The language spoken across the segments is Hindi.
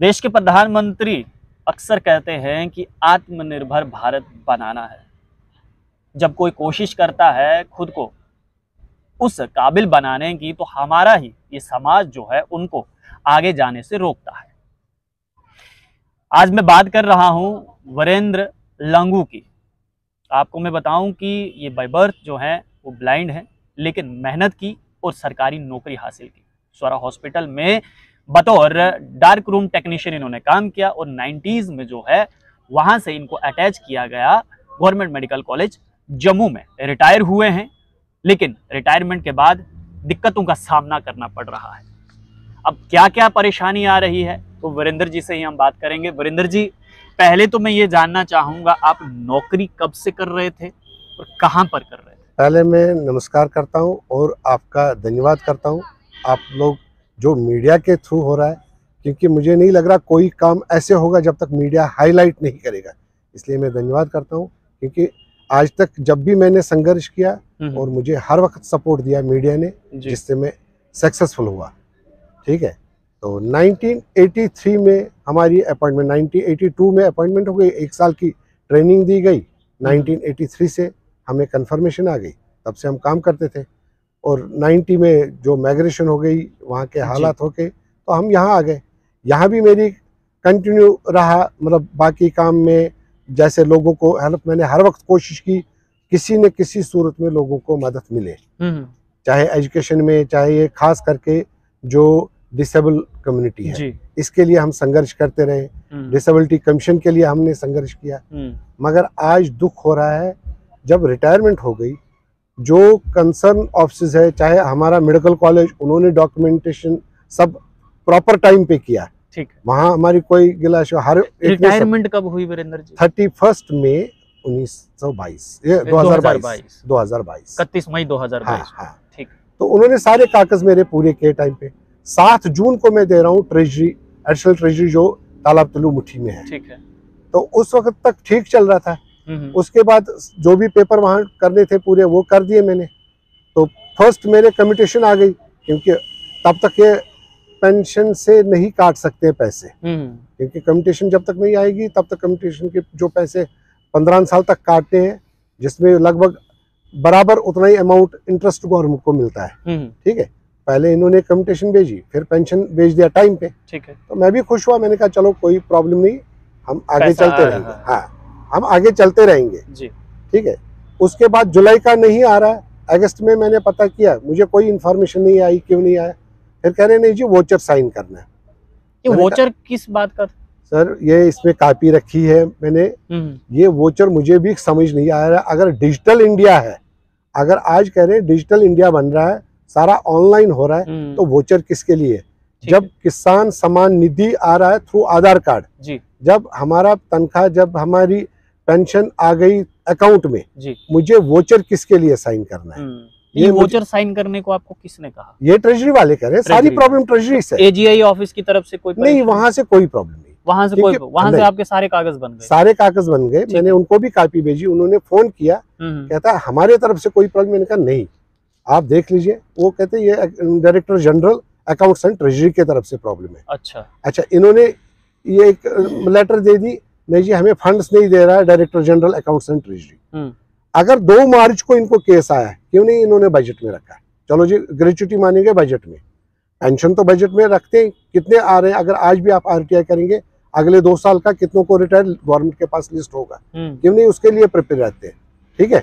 देश के प्रधानमंत्री अक्सर कहते हैं कि आत्मनिर्भर भारत बनाना है। जब कोई कोशिश करता है खुद को उस काबिल बनाने की, तो हमारा ही ये समाज जो है उनको आगे जाने से रोकता है। आज मैं बात कर रहा हूं वीरेंद्र लंगू की। आपको मैं बताऊं कि ये बाय बर्थ जो है वो ब्लाइंड है, लेकिन मेहनत की और सरकारी नौकरी हासिल की। स्वरा हॉस्पिटल में बतौर डार्क रूम टेक्नीशियन इन्होंने काम किया और 90s में जो है वहां से इनको अटैच किया गया गवर्नमेंट मेडिकल कॉलेज जम्मू में। रिटायर हुए हैं, लेकिन रिटायरमेंट के बाद दिक्कतों का सामना करना पड़ रहा है। अब क्या क्या परेशानी आ रही है, तो वीरेंद्र जी से ही हम बात करेंगे। वीरेंद्र जी, पहले तो मैं ये जानना चाहूंगा, आप नौकरी कब से कर रहे थे और कहां पर कर रहे थे? पहले मैं नमस्कार करता हूं और आपका धन्यवाद करता हूं। आप लोग जो मीडिया के थ्रू हो रहा है, क्योंकि मुझे नहीं लग रहा कोई काम ऐसे होगा जब तक मीडिया हाईलाइट नहीं करेगा, इसलिए मैं धन्यवाद करता हूं। क्योंकि आज तक जब भी मैंने संघर्ष किया और मुझे हर वक्त सपोर्ट दिया मीडिया ने, जिससे मैं सक्सेसफुल हुआ। ठीक है, तो 1983 में हमारी अपॉइंटमेंट, 1982 में अपॉइंटमेंट हो गई, 1 साल की ट्रेनिंग दी गई। 1983 से हमें कंफर्मेशन आ गई, तब से हम काम करते थे। और 90 में जो माइग्रेशन हो गई, वहाँ के हालात हो गए, तो हम यहाँ आ गए। यहाँ भी मेरी कंटिन्यू रहा, मतलब बाकी काम में जैसे लोगों को हेल्प, मैंने हर वक्त कोशिश की किसी न किसी सूरत में लोगों को मदद मिले, चाहे एजुकेशन में, चाहे ये खास करके जो डिसेबल कम्युनिटी है, इसके लिए हम संघर्ष करते रहे। डिसेबिलिटी कमीशन के लिए हमने संघर्ष किया। मगर आज दुख हो रहा है, जब रिटायरमेंट हो गई, जो कंसर्न ऑफिस है, चाहे हमारा मेडिकल कॉलेज, उन्होंने डॉक्यूमेंटेशन सब प्रॉपर टाइम पे किया। ठीक, वहाँ हमारी कोई गिलाश। हर रिटायरमेंट कब हुई वीरेंद्र जी? 31 मई 1922, 2022, 31 मई 2022। हाँ, ठीक। तो उन्होंने सारे कागज मेरे पूरे किए टाइम पे। 7 जून को मैं दे रहा हूँ ट्रेजरी, एडिशनल ट्रेजरी जो तालाब तलू मुट्ठी में है। ठीक है, तो उस वक्त तक ठीक चल रहा था। उसके बाद जो भी पेपर वहाँ करने थे पूरे वो कर दिए मैंने। तो फर्स्ट मेरे कम्यूटेशन आ गई, क्योंकि तब तक ये पेंशन से नहीं काट सकते पैसे, क्योंकि कम्यूटेशन जब तक नहीं आएगी तब तक कम्यूटेशन के जो पैसे 15 साल तक काटते हैं, जिसमें लगभग बराबर उतना ही अमाउंट इंटरेस्ट गवर्नमेंट को मिलता है। ठीक है, पहले इन्होंने कम्यूटेशन भेजी, फिर पेंशन भेज दिया टाइम पे। ठीक है, तो मैं भी खुश हुआ। मैंने कहा चलो कोई प्रॉब्लम नहीं, हम आगे चलते रहेंगे। हाँ, हम आगे चलते रहेंगे जी। ठीक है, उसके बाद जुलाई का नहीं आ रहा है, अगस्त में मैंने पता किया, मुझे कोई इन्फॉर्मेशन नहीं आई, क्यों नहीं आया। फिर कह रहे नहीं जी वोचर साइन करना है। ये वोचर किस बात का? सर ये इसमें कॉपी रखी है मैंने, ये वोचर मुझे भी समझ नहीं आ रहा। अगर डिजिटल इंडिया है, अगर आज कह रहे हैं डिजिटल इंडिया बन रहा है, सारा ऑनलाइन हो रहा है, तो वोचर किसके लिए? जब किसान सम्मान निधि आ रहा है थ्रू आधार कार्ड जी, जब हमारा तनख्वाह, जब हमारी पेंशन आ गई अकाउंट में जी, मुझे वोचर किसके लिए साइन करना है? ये वोचर साइन करने को आपको किसने कहा? ये ट्रेजरी वाले कह रहे हैं। सारी प्रॉब्लम ट्रेजरी से। एजीआई ऑफिस की तरफ से कोई नहीं, वहां से कोई प्रॉब्लम नहीं। वहां से आपके सारे कागज बन गए? सारे कागज बन गए। मैंने उनको भी कॉपी भेजी, उन्होंने फोन किया, कहता है हमारे तरफ से कोई प्रॉब्लम। मैंने कहा नहीं, आप देख लीजिए। वो कहते ये director general accounts and treasury की तरफ से प्रॉब्लम है। अच्छा, इन्होंने ये एक लेटर दे दी, नहीं जी हमें फंड्स नहीं दे रहा है director general accounts and treasury. अगर 2 मार्च को इनको केस आया, क्यों नहीं इन्होंने बजट में रखा है? चलो जी, ग्रेच्युटी मानेंगे बजट में, पेंशन तो बजट में रखते हैं, कितने आ रहे हैं। अगर आज भी आप आरटीआई करेंगे, अगले 2 साल का कितनों को रिटायर गवर्नमेंट के पास लिस्ट होगा, क्यों नहीं उसके लिए प्रिपेयर रहते हैं। ठीक है,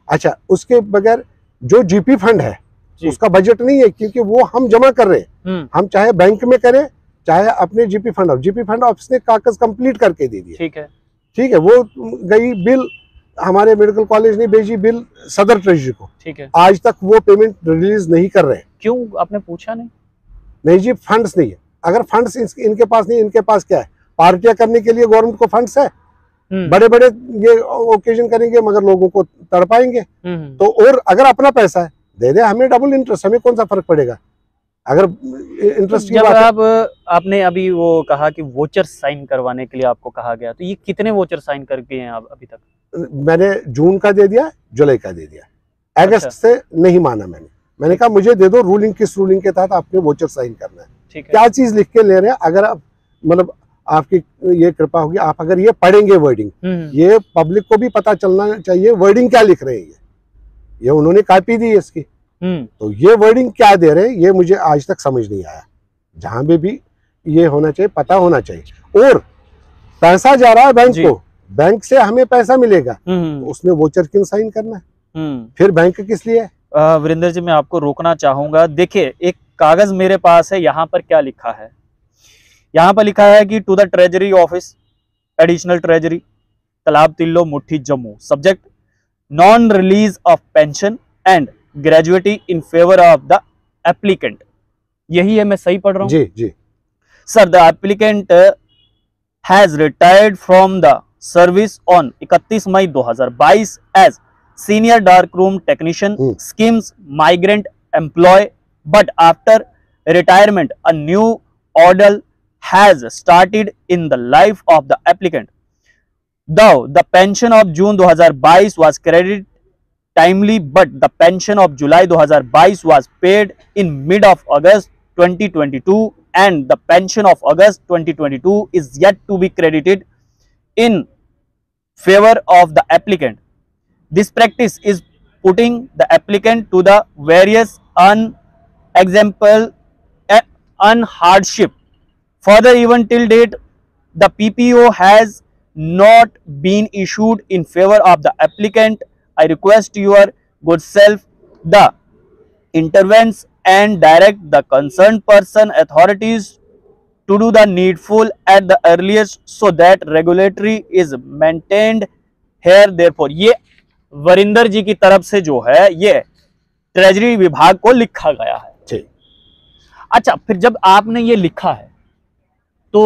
अच्छा, उसके बगैर जो जीपी फंड है उसका बजट नहीं है, क्योंकि वो हम जमा कर रहे हैं। हम चाहे बैंक में करें, चाहे अपने जीपी फंड ऑफिस ने कागज कंप्लीट करके दे दिए। ठीक है, वो गई बिल, हमारे मेडिकल कॉलेज ने भेजी बिल सदर ट्रेजरी को। ठीक है, आज तक वो पेमेंट रिलीज नहीं कर रहे। क्यों, आपने पूछा नहीं? नहीं जी, फंड्स नहीं है। अगर फंड्स इनके पास नहीं, इनके पास क्या है? पार्टियां करने के लिए गवर्नमेंट को फंड्स है, बड़े बड़े ये ओकेजन करेंगे मगर लोगों को तड़पाएंगे। तो और अगर अपना पैसा है दे दे, हमें डबल इंटरेस्ट, हमें कौन सा फर्क पड़ेगा? अगर इंटरेस्ट की बात है। आपने अभी वो कहा कि वोचर साइन करवाने के लिए आपको कहा गया, तो ये कितने वोचर साइन करके हैं आप अभी तक? मैंने जून का दे दिया, जुलाई का दे दिया, अगस्त से नहीं माना मैंने कहा मुझे दे दो रूलिंग, किस रूलिंग के तहत आपने वोचर साइन करना है, क्या चीज लिख के ले रहे हैं। अगर आप मतलब आपकी ये कृपा होगी, आप अगर ये पढ़ेंगे वर्डिंग, ये पब्लिक को भी पता चलना चाहिए वर्डिंग क्या लिख रहे हैं। ये उन्होंने कॉपी दी है इसकी, तो ये वर्डिंग क्या दे रहे हैं ये मुझे आज तक समझ नहीं आया। जहां भी ये होना चाहिए, पता होना चाहिए। और पैसा जा रहा है बैंक को, बैंक से हमें पैसा मिलेगा, तो उसमें वोचर क्यों साइन करना है? फिर बैंक किस लिए? वीरेंद्र जी, मैं आपको रोकना चाहूंगा। देखिए, एक कागज मेरे पास है, यहाँ पर क्या लिखा है? यहाँ पर लिखा है कि to the treasury office, additional treasury, Talab Tillo, Muthi, Jammu, subject non release of pension and gratuity in favour of the applicant. यही है, मैं सही पढ़ रहा हूँ? जी जी। Sir, the applicant has retired from the service on 31 May 2022 as senior dark room technician, schemes migrant employ, but after retirement a new order has started in the life of the applicant. Though the pension of June 2022 was credited timely, but the pension of July 2022 was paid in mid of August 2022 and the pension of August 2022 is yet to be credited in favor of the applicant. This practice is putting the applicant to the various hardship. Further, even till date, the PPO has not been issued in favor of the applicant. I request your good self the intervenes and direct the concerned person authorities to do the needful at the earliest so that regulatory is maintained here. Therefore, ये वरिंदर जी की तरफ से जो है ये ट्रेजरी विभाग को लिखा गया है। अच्छा, फिर जब आपने ये लिखा है तो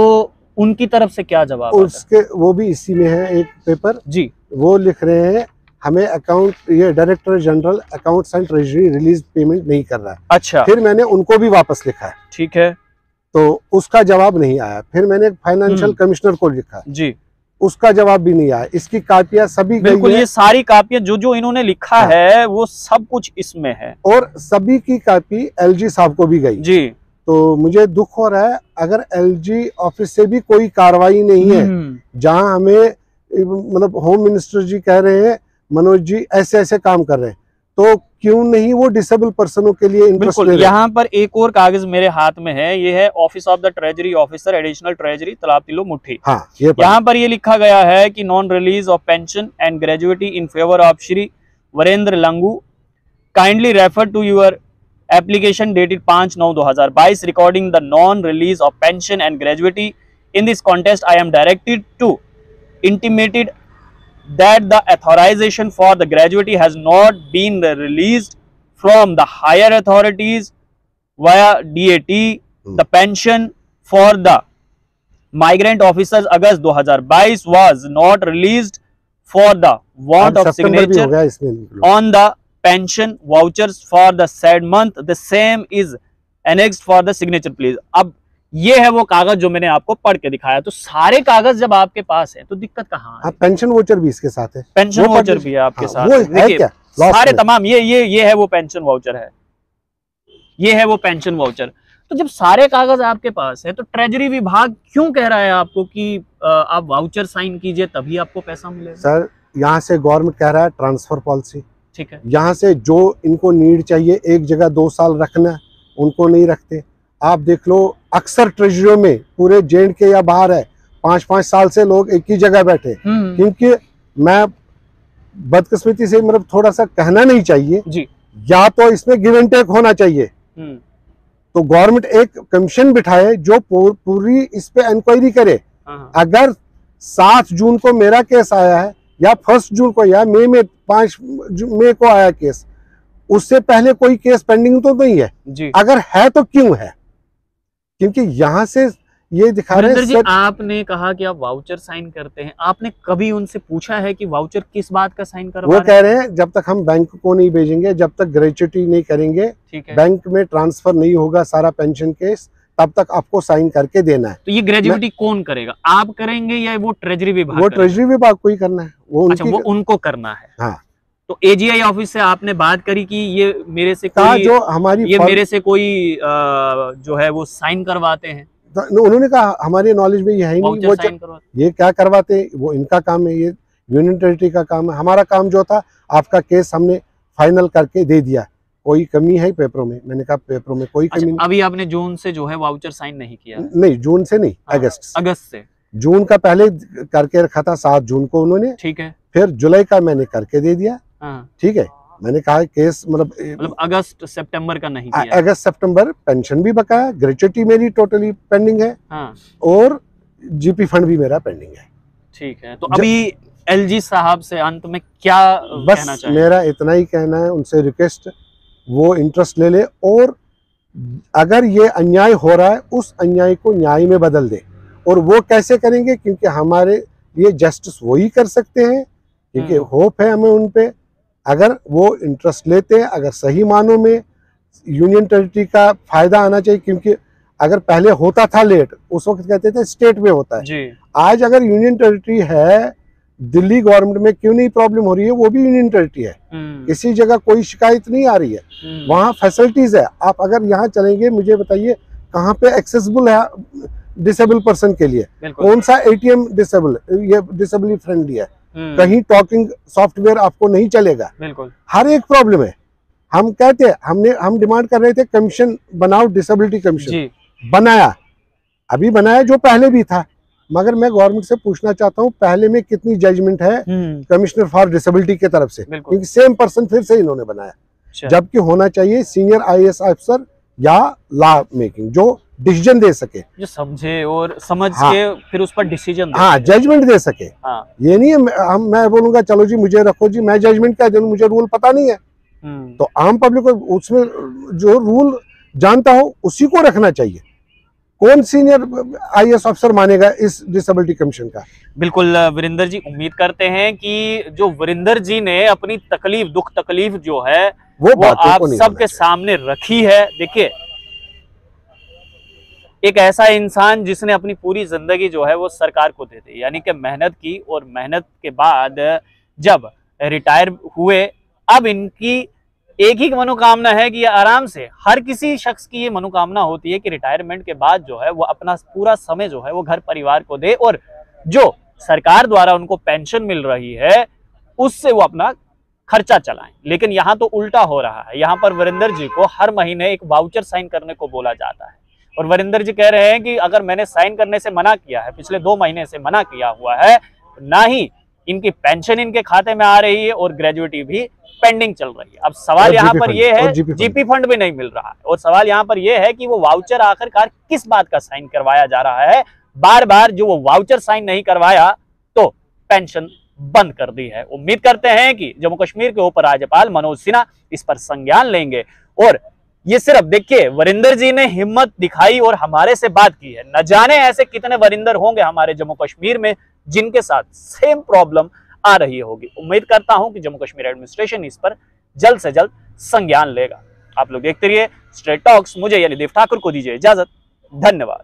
उनकी तरफ से क्या जवाब? उसके वो भी इसी में है एक पेपर जी, वो लिख रहे हैं हमें अकाउंट, ये director general accounts and treasury release payment नहीं कर रहा है। अच्छा, फिर मैंने उनको भी वापस लिखा है, ठीक है, तो उसका जवाब नहीं आया। फिर मैंने फाइनेंशियल कमिश्नर को लिखा जी, उसका जवाब भी नहीं आया। इसकी कापियां सभी बिल्कुल, ये सारी कापियां जो इन्होंने लिखा है वो सब कुछ इसमें है, और सभी की कापी एलजी साहब को भी गई जी। तो मुझे दुख हो रहा है, अगर एलजी ऑफिस से भी कोई कार्रवाई नहीं है, जहां हमें मतलब होम मिनिस्टर जी कह रहे हैं मनोज जी ऐसे ऐसे काम कर रहे हैं, तो क्यों नहीं वो डिसेबल पर्सनों के लिए इंटरेस्ट ले रहे हैं? यहाँ पर एक और कागज मेरे हाथ में है, ये है office of the treasury officer, additional treasury, Talab Tillo, मुट्ठी। हाँ, यहाँ पर ये लिखा गया है कि non release of pension and gratuity in favour of Shri Varendra Langoo, kindly refer to your application dated 5/9/2022 recording the non-release of pension and gratuity. In this contest, I am directed to intimated that the authorization for the gratuity has not been released from the higher authorities via DAT. The pension for the migrant officers August 2022 was not released for the want of signature on the pension vouchers for the said month. The same is annexed for the signature please. अब ये है वो कागज जो मैंने आपको पढ़ के दिखाया। तो सारे कागज जब आपके पास है तो दिक्कत कहाँ है? पेंशन वोचर भी इसके साथ है, पेंशन वोचर भी है आपके साथ। देखिए, सारे तमाम ये है वो पेंशन वाउचर है, ये है वो पेंशन वाउचर। तो जब सारे कागज आपके पास है तो ट्रेजरी विभाग क्यों कह रहा है आपको कि आप वाउचर साइन कीजिए तभी आपको पैसा मिलेगा? सर, यहाँ से गवर्नमेंट कह रहा है ट्रांसफर पॉलिसी, ठीक है, यहाँ से जो इनको नीड चाहिए एक जगह 2 साल रखना, उनको नहीं रखते। आप देख लो, अक्सर ट्रेजरियों में पूरे जेएंड के या बाहर है 5-5 साल से लोग एक ही जगह बैठे। क्योंकि मैं बदकिस्मती से मतलब थोड़ा सा कहना नहीं चाहिए जी, या तो इसमें गिव एंड टेक होना चाहिए। तो गवर्नमेंट एक कमीशन बिठाए जो पूरी इस पे इंक्वायरी करे। अगर 7 जून को मेरा केस आया है या 1 जून को या मई में 5 मई को आया केस, उससे पहले कोई केस पेंडिंग तो नहीं है जी। अगर है तो क्यों है? क्योंकि यहाँ से ये दिखा रहे हैं। आपने कहा कि आप वाउचर साइन करते हैं, आपने कभी उनसे पूछा है कि वाउचर किस बात का साइन करवा रहे हैं? वो कह रहे हैं जब तक हम बैंक को नहीं भेजेंगे, जब तक ग्रेच्युटी नहीं करेंगे, बैंक में ट्रांसफर नहीं होगा सारा पेंशन केस, तब तक आपको साइन करके देना है। तो ये ग्रेजुएटी कौन करेगा, आप करेंगे या वो ट्रेजरी विभाग? वो ट्रेजरी विभाग को ही करना है, वो उनको करना है। हाँ। तो एजीआई ऑफिस से आपने बात करी कि ये मेरे से कोई जो हमारी मेरे से कोई जो है वो साइन करवाते हैं? तो उन्होंने कहा हमारे नॉलेज में ये है ही नहीं, वाउचर वो साइन करवाते। ये क्या करवाते हैं, वो इनका काम है, ये यूनियन टेरिटरी का काम है। हमारा काम जो था, आपका केस हमने फाइनल करके दे दिया, कोई कमी है पेपरों में? मैंने कहा पेपरों में कोई कमी नहीं। अभी आपने जून से जो है वाउचर साइन नहीं किया है? नहीं, जून से नहीं, हाँ, अगस्त से। अगस्त से। जून का पहले करके रखा था, 7 जून को उन्होंने, ठीक है। फिर जुलाई का मैंने करके दे दिया। हाँ। ठीक है, मैंने कहा केस मतलब अगस्त सितंबर का नहीं किया? अगस्त सितंबर पेंशन भी बकाया, ग्रेच्युटी मेरी टोटली पेंडिंग है। हाँ। और जीपी फंड भी मेरा पेंडिंग है। ठीक है, तो अभी एलजी साहब से अंत में क्या कहना बस चाहिए? मेरा इतना ही कहना है, उनसे रिक्वेस्ट, वो इंटरेस्ट ले ले और अगर ये अन्याय हो रहा है उस अन्याय को न्याय में बदल दे। और वो कैसे करेंगे? क्योंकि हमारे लिए जस्टिस वो ही कर सकते हैं, क्योंकि होप है हमें उन पे। अगर वो इंटरेस्ट लेते हैं, अगर सही मानों में यूनियन टेरिटरी का फायदा आना चाहिए, क्योंकि अगर पहले होता था लेट, उस वक्त कहते थे स्टेट में होता है जी। आज अगर यूनियन टेरिटरी है, दिल्ली गवर्नमेंट में क्यों नहीं प्रॉब्लम हो रही है? वो भी यूनियन टेरिटरी है, किसी जगह कोई शिकायत नहीं आ रही है, वहाँ फैसिलिटीज है। आप अगर यहाँ चलेंगे, मुझे बताइए कहाँ पे एक्सेसिबल है डिसेबल पर्सन के लिए? कौन सा एटीएम डिसेबल, ये डिसेबली फ्रेंडली है? कहीं टॉकिंग सॉफ्टवेयर आपको नहीं चलेगा। बिल्कुल, हर एक प्रॉब्लम है। हम कहते हैं, हम डिमांड कर रहे थे कमीशन बनाओ, डिसेबिलिटी कमीशन बनाया, अभी बनाया जो पहले भी था, मगर मैं गवर्नमेंट से पूछना चाहता हूं पहले में कितनी जजमेंट है कमिश्नर फॉर डिसेबिलिटी की तरफ से? क्योंकि सेम पर्सन फिर से इन्होंने बनाया, जबकि होना चाहिए सीनियर आईएएस अफसर या लॉ मेकिंग, जो डिसीजन दे सके, जो समझे और समझ के फिर उस पर डिसीजन दे, हाँ, जजमेंट दे सके। ये नहीं है मैं बोलूंगा चलो जी मुझे रखो जी, मैं जजमेंट क्या दूं, मुझे रूल पता नहीं है। तो आम पब्लिक को उसमें जो रूल जानता हो उसी को रखना चाहिए। कौन सीनियर आईएएस अफसर मानेगा इस डिसेबिलिटी कमीशन का? बिल्कुल वीरेंद्र जी, उम्मीद करते हैं कि जो वीरेंद्र जी ने अपनी तकलीफ, दुख तकलीफ जो है वो आप सबके सामने रखी है। देखिए, एक ऐसा इंसान जिसने अपनी पूरी जिंदगी जो है वो सरकार को दे दी, यानी कि मेहनत की, और मेहनत के बाद जब रिटायर हुए, अब इनकी एक ही मनोकामना है कि आराम से, हर किसी शख्स की ये मनोकामना होती है कि रिटायरमेंट के बाद जो है वो अपना पूरा समय जो है वो घर परिवार को दे, और जो सरकार द्वारा उनको पेंशन मिल रही है उससे वो अपना खर्चा चलाएं। लेकिन यहाँ तो उल्टा हो रहा है, यहाँ पर वीरेंद्र जी को हर महीने एक वाउचर साइन करने को बोला जाता है, और वीरेंद्र जी कह रहे हैं कि अगर मैंने साइन करने से मना किया है, पिछले 2 महीने से मना किया हुआ है, ना ही इनकी पेंशन इनके खाते में आ रही है और ग्रेजुएटी भी पेंडिंग चल रही है। अब सवाल यहाँ पर यह है, जीपी फंड भी नहीं मिल रहा है, और सवाल यहाँ पर यह है कि वो वाउचर आखिरकार किस बात का साइन करवाया जा रहा है? बार बार जो वो वाउचर साइन नहीं करवाया तो पेंशन बंद कर दी है। उम्मीद करते हैं कि जम्मू कश्मीर के उप राज्यपाल मनोज सिन्हा इस पर संज्ञान लेंगे, और ये सिर्फ देखिए वीरेंद्र जी ने हिम्मत दिखाई और हमारे से बात की है, न जाने ऐसे कितने वीरेंद्र होंगे हमारे जम्मू कश्मीर में जिनके साथ सेम प्रॉब्लम आ रही होगी। उम्मीद करता हूं कि जम्मू कश्मीर एडमिनिस्ट्रेशन इस पर जल्द से जल्द संज्ञान लेगा। आप लोग देखते रहिए स्ट्रेट टॉक्स। मुझे यानी देव ठाकुर को दीजिए इजाजत। धन्यवाद।